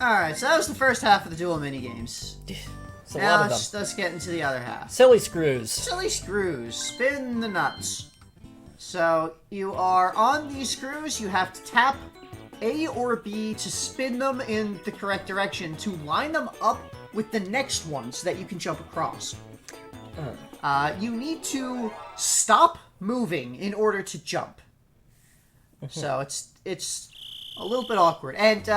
Alright, so that was the first half of the Duel minigames. It's a Now lot of them. let's get into the other half. Silly screws. Silly screws. Spin the nuts. So, you are on these screws, you have to tap A or B to spin them in the correct direction to line them up with the next one so that you can jump across. You need to stop moving in order to jump. So it's a little bit awkward. And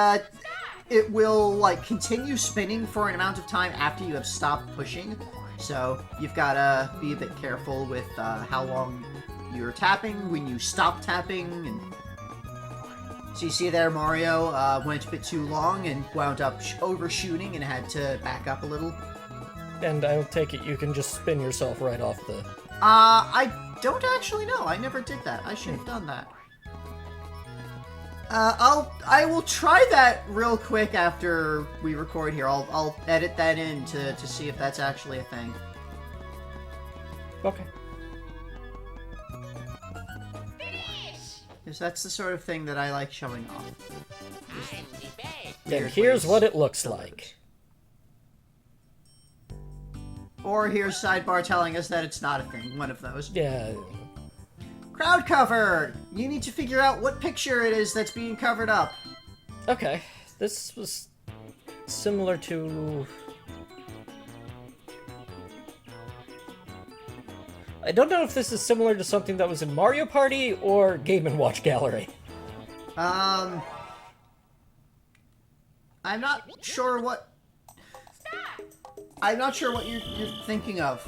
it will like continue spinning for an amount of time after you have stopped pushing. So you've got to be a bit careful with how long you're tapping, when you stop tapping. And so you see there Mario went a bit too long and wound up overshooting and had to back up a little. And I'll take it you can just spin yourself right off the... I don't actually know. I never did that. I should have done that. I will try that real quick after we record here. I'll edit that in to see if that's actually a thing. Okay. Because that's the sort of thing that I like showing off. And here's what it looks like. Or here's sidebar telling us that it's not a thing. One of those. Yeah. Crowd cover! You need to figure out what picture it is that's being covered up. Okay. This was similar to... I don't know if this is similar to something that was in Mario Party or Game & Watch Gallery. I'm not sure what... I'm not sure what you're thinking of.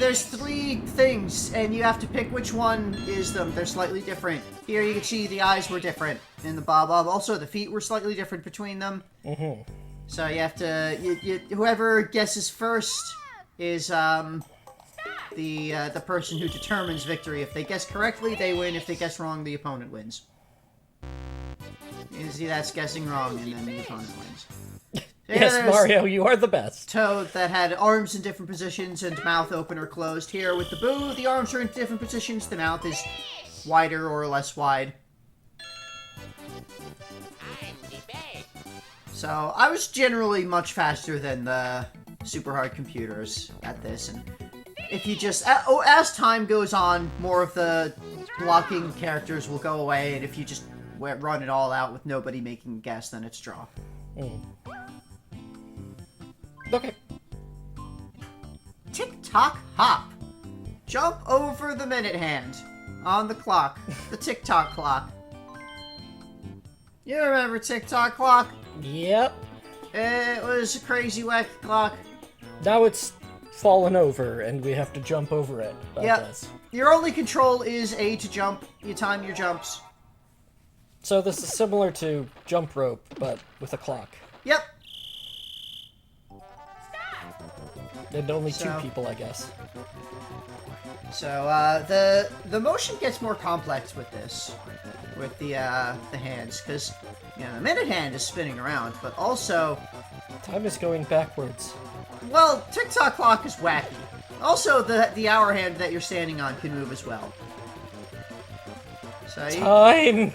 There's 3 things, and you have to pick which one is them. They're slightly different. Here you can see the eyes were different in the Bob. Also, the feet were slightly different between them. So you have to... whoever guesses first is the person who determines victory. If they guess correctly, they win. If they guess wrong, the opponent wins. You see, that's guessing wrong, and then the opponent wins. Yes, Mario, you are the best. Toad that had arms in different positions and mouth open or closed. Here with the Boo, the arms are in different positions. The mouth is wider or less wide. So I was generally much faster than the super hard computers at this. And if you just... as time goes on, more of the blocking characters will go away. And if you just run it all out with nobody making a guess, then it's draw. Okay. Tock Hop. Jump over the minute hand on the clock. The tick-tock clock. You remember tick-tock clock? Yep. It was a crazy wacky clock. Now it's fallen over, and we have to jump over it. Yep. Your only control is A to jump. You time your jumps. So this is similar to jump rope, but with a clock. Yep. And only 2 people, I guess. So, the motion gets more complex with this. With the hands, because, you know, the minute hand is spinning around, but also... Time is going backwards. Well, tick-tock clock is wacky. Also, the hour hand that you're standing on can move as well. So Time!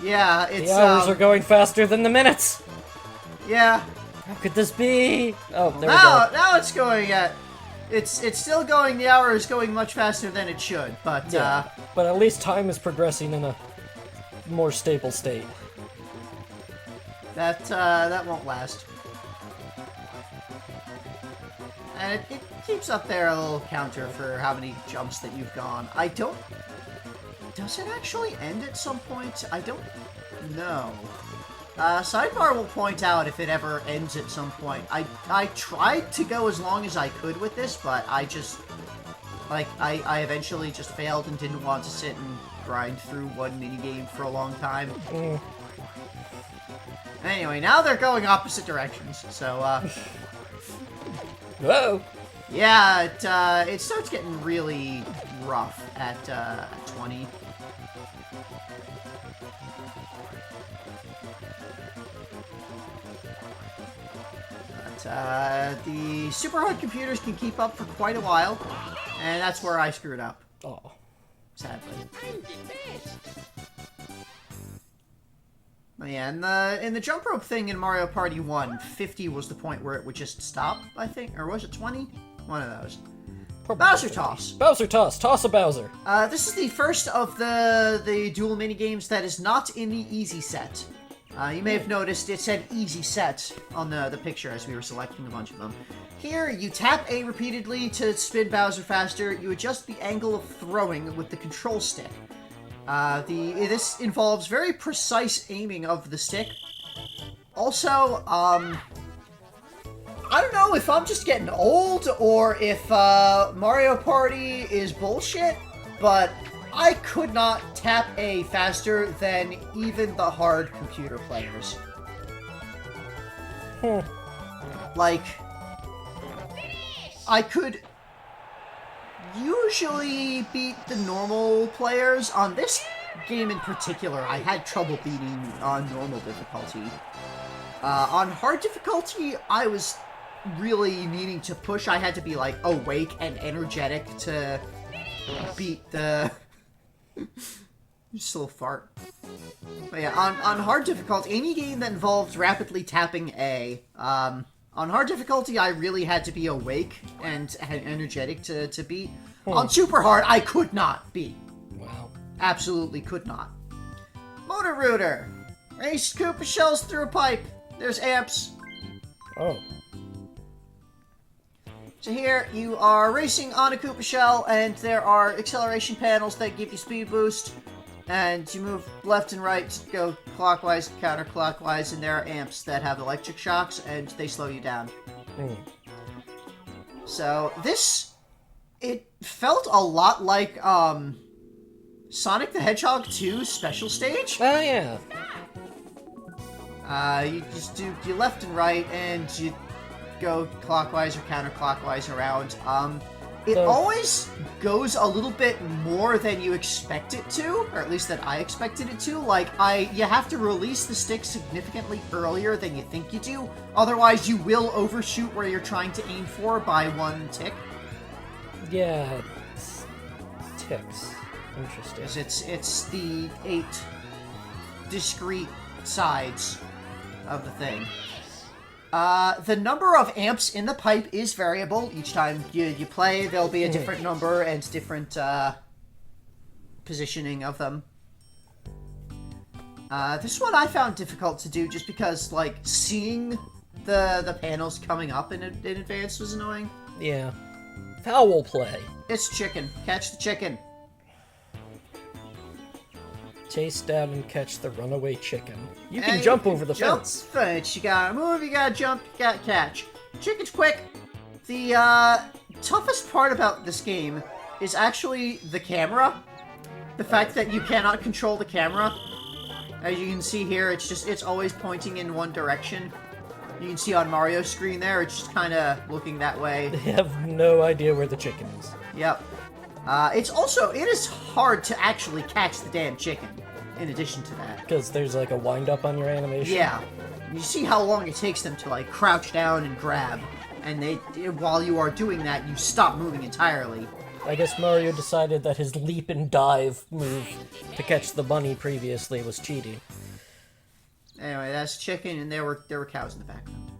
Yeah, it's... The hours are going faster than the minutes! Yeah. How could this be? Oh, there we go. Now it's going at... It's still going, the hour is going much faster than it should, but... Yeah, but at least time is progressing in a more stable state. That won't last. And it keeps up there a little counter for how many jumps that you've gone. I don't... Does it actually end at some point? I don't know. Sidebar will point out if it ever ends at some point. I tried to go as long as I could with this, but I just... Like, I eventually just failed and didn't want to sit and grind through one minigame for a long time. Anyway, now they're going opposite directions, so, Whoa! Yeah, it starts getting really rough at 20. But, the super hard computers can keep up for quite a while, and that's where I screwed up. Oh. Sadly. But yeah, in the jump rope thing in Mario Party 1, 50 was the point where it would just stop, I think. Or was it 20? One of those. Probably Bowser 50. Toss. Bowser Toss. Toss a Bowser. This is the first of the dual minigames that is not in the easy set. You may have noticed it said easy set on the picture as we were selecting a bunch of them. Here, you tap A repeatedly to spin Bowser faster. You adjust the angle of throwing with the control stick. This involves very precise aiming of the stick. Also, I don't know if I'm just getting old or if Mario Party is bullshit, but I could not tap A faster than even the hard computer players. Like, I could usually beat the normal players. On this game in particular, I had trouble beating on normal difficulty. On hard difficulty, I was really needing to push. I had to be, like, awake and energetic to beat the... Just a little fart. But yeah, on hard difficulty, any game that involved rapidly tapping A, on hard difficulty, I really had to be awake and energetic to beat. On super hard, I could not beat. Wow. Absolutely could not. Motor Rooter. Race Koopa shells through a pipe. There's amps. Oh. So here, you are racing on a Koopa shell, and there are acceleration panels that give you speed boost. And you move left and right to go clockwise, counterclockwise, and there are amps that have electric shocks, and they slow you down. So, this... It felt a lot like, Sonic the Hedgehog 2 Special Stage. Oh, yeah. You just do your left and right, and you go clockwise or counterclockwise around. It always goes a little bit more than you expect it to, or at least that I expected it to. Like, you have to release the stick significantly earlier than you think you do, otherwise you will overshoot where you're trying to aim for by one tick. Yeah, it's ticks. Interesting. It's the 8 discrete sides of the thing. The number of amps in the pipe is variable. Each time you play, there'll be a different number and different positioning of them. This one I found difficult to do just because, like, seeing the panels coming up in advance was annoying. Yeah. Fowl play. It's chicken. Catch the chicken. Chase down and catch the runaway chicken. You can jump over the fence. You gotta move, you gotta jump, you gotta catch. Chicken's quick. The toughest part about this game is actually the camera. The fact that you cannot control the camera. As you can see here, it's always pointing in one direction. You can see on Mario's screen there, it's just kind of looking that way. They have no idea where the chicken is. Yep. It is hard to actually catch the damn chicken, in addition to that. Because there's like a wind-up on your animation? Yeah. You see how long it takes them to, like, crouch down and grab. And while you are doing that, you stop moving entirely. I guess Mario decided that his leap and dive move to catch the bunny previously was cheating. Anyway, that's chicken, and there were cows in the background.